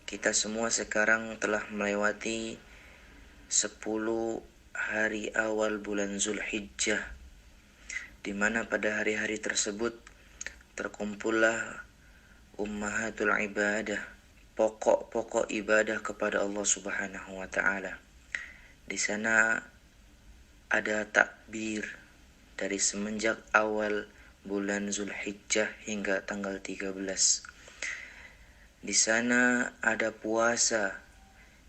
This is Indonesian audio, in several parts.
Kita semua sekarang telah melewati 10 hari awal bulan Zulhijjah, di mana pada hari-hari tersebut terkumpullah ummahatul ibadah, pokok-pokok ibadah kepada Allah Subhanahu wa taala. Di sana ada takbir dari semenjak awal bulan Zulhijjah hingga tanggal 13. Di sana ada puasa,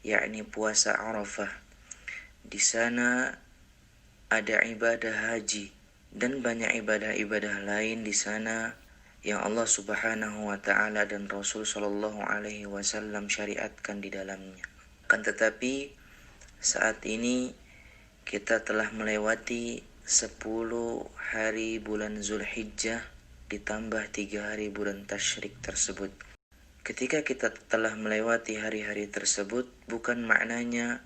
yakni puasa Arafah. Di sana ada ibadah haji dan banyak ibadah-ibadah lain di sana yang Allah Subhanahu wa taala dan Rasul sallallahu alaihi wasallam syariatkan di dalamnya. Akan tetapi saat ini kita telah melewati 10 hari bulan Zulhijjah ditambah 3 hari bulan Tasyrik tersebut. Ketika kita telah melewati hari-hari tersebut, bukan maknanya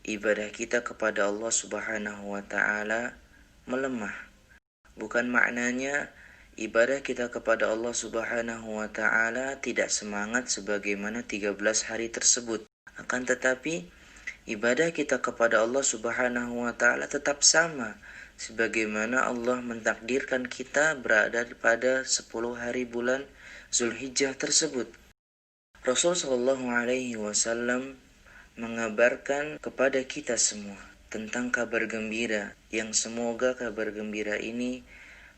ibadah kita kepada Allah Subhanahu wa taala melemah. Bukan maknanya ibadah kita kepada Allah Subhanahu wa taala tidak semangat sebagaimana 13 hari tersebut. Akan tetapi ibadah kita kepada Allah Subhanahu wa taala tetap sama sebagaimana Allah mentakdirkan kita berada pada 10 hari bulan Zulhijjah tersebut. Rasul sallallahu alaihi wasallam mengabarkan kepada kita semua tentang kabar gembira, yang semoga kabar gembira ini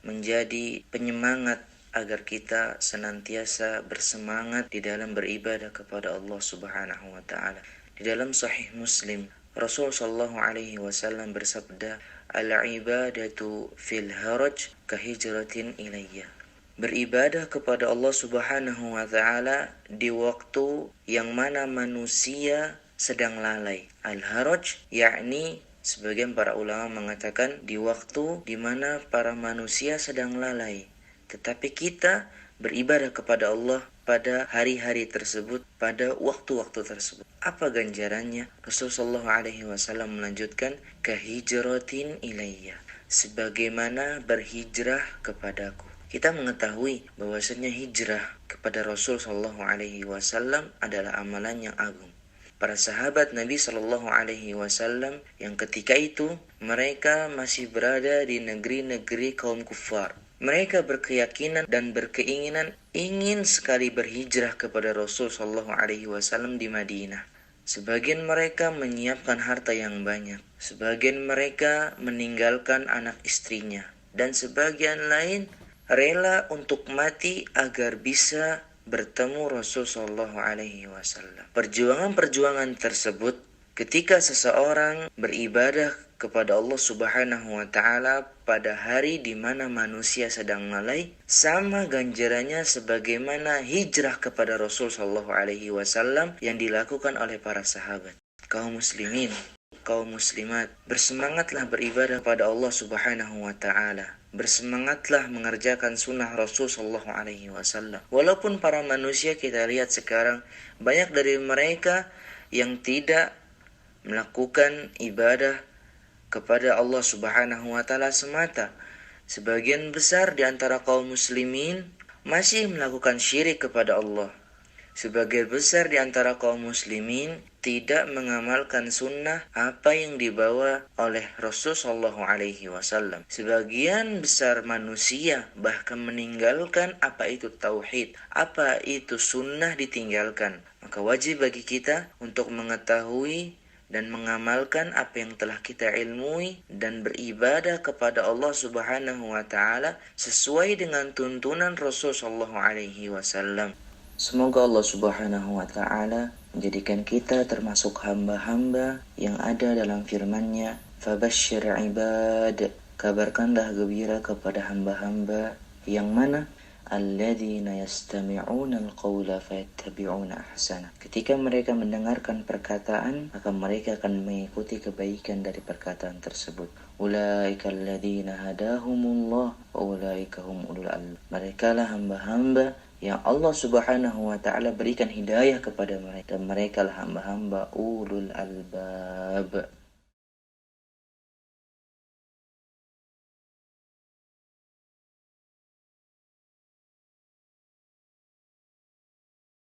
menjadi penyemangat agar kita senantiasa bersemangat di dalam beribadah kepada Allah Subhanahu wa taala. Di dalam Sahih Muslim, Rasul sallallahu alaihi wasallam bersabda, "Al-ibadatu fil haraj kahijratin ilayya." Beribadah kepada Allah Subhanahu wa taala di waktu yang mana manusia sedang lalai. Al-haraj yakni sebagian para ulama mengatakan di waktu di mana para manusia sedang lalai. Tetapi kita beribadah kepada Allah pada hari-hari tersebut, pada waktu-waktu tersebut. Apa ganjarannya? Rasulullah SAW melanjutkan, kahijratin ilayya, sebagaimana berhijrah kepadaku. Kita mengetahui bahwasanya hijrah kepada Rasul sallallahu alaihi wasallam adalah amalan yang agung. Para sahabat Nabi sallallahu alaihi wasallam yang ketika itu mereka masih berada di negeri-negeri kaum kufar. Mereka berkeyakinan dan berkeinginan ingin sekali berhijrah kepada Rasul sallallahu alaihi wasallam di Madinah. Sebagian mereka menyiapkan harta yang banyak, sebagian mereka meninggalkan anak istrinya, dan sebagian lain rela untuk mati agar bisa bertemu Rasul sallallahu alaihi wasallam. Perjuangan-perjuangan tersebut ketika seseorang beribadah kepada Allah Subhanahu wa taala pada hari di mana manusia sedang lalai, sama ganjarannya sebagaimana hijrah kepada Rasul sallallahu alaihi wasallam yang dilakukan oleh para sahabat. Kaum muslimin, kaum muslimat, bersemangatlah beribadah pada Allah Subhanahu wa taala. Bersemangatlah mengerjakan sunnah Rasul sallallahu alaihi wasallam. Walaupun para manusia kita lihat sekarang banyak dari mereka yang tidak melakukan ibadah kepada Allah Subhanahu wa taala semata. Sebagian besar di antara kaum muslimin masih melakukan syirik kepada Allah. Sebagian besar di antara kaum muslimin tidak mengamalkan sunnah apa yang dibawa oleh Rasul sallallahu alaihi wasallam. Sebagian besar manusia bahkan meninggalkan apa itu tauhid, apa itu sunnah ditinggalkan. Maka wajib bagi kita untuk mengetahui dan mengamalkan apa yang telah kita ilmui dan beribadah kepada Allah Subhanahu wa taala sesuai dengan tuntunan Rasul sallallahu alaihi wasallam. Semoga Allah Subhanahu wa taala menjadikan kita termasuk hamba-hamba yang ada dalam firman-Nya, "Fabashshir ibad", kabarkanlah gembira kepada hamba-hamba yang mana alladzina yastami'una al-qawla fayattabi'una ahsana. Ketika mereka mendengarkan perkataan, maka mereka akan mengikuti kebaikan dari perkataan tersebut. Ulaika alladzina hadahumullah wa ulaika hum ulul albab. Merekalah hamba-hamba yang Allah Subhanahu wa taala berikan hidayah kepada mereka, dan mereka lah hamba-hamba ulul albab.